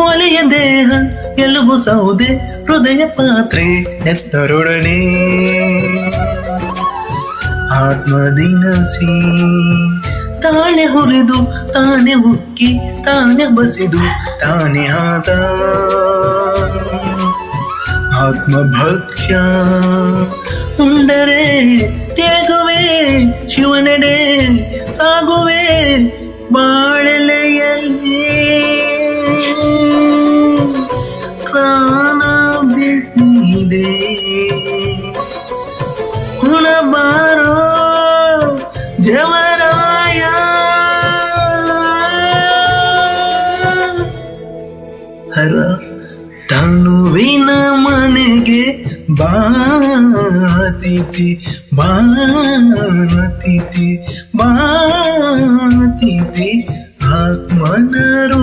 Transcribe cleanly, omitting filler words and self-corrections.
ಒಲೆಯ ದೇಹ ಎಲುಬು ಸೌದೆ ಹೃದಯ ಪಾತ್ರೆ ನೆತ್ತರೊಡನೆ ಆತ್ಮದಿನಸಿ ತಾನೆ ಹುರಿದು ತಾನೆ ಉಕ್ಕಿ ತಾನೆ ಬಸಿದು ತಾನೆ ಆದ ಆತ್ಮಭಕ್ಷ್ಯ ಉಂಡರೆ ತ್ಯಾಗುವೆ ಶಿವನೆಡೆ ಸಾಗುವೆ ಬಾಳೆಲೆಯಲ್ಲಿ ಪ್ರಾಣ ಬಿಸಿದೆ ಹುಣಬಾರೋ ಜವರಾಯ ಹರ ತನುವಿನ ಮನೆಗೆ ಬಾತಿಥಿ ಬಾತಿಥಿ ಬಾತಿಥಿ ಆತ್ಮನರು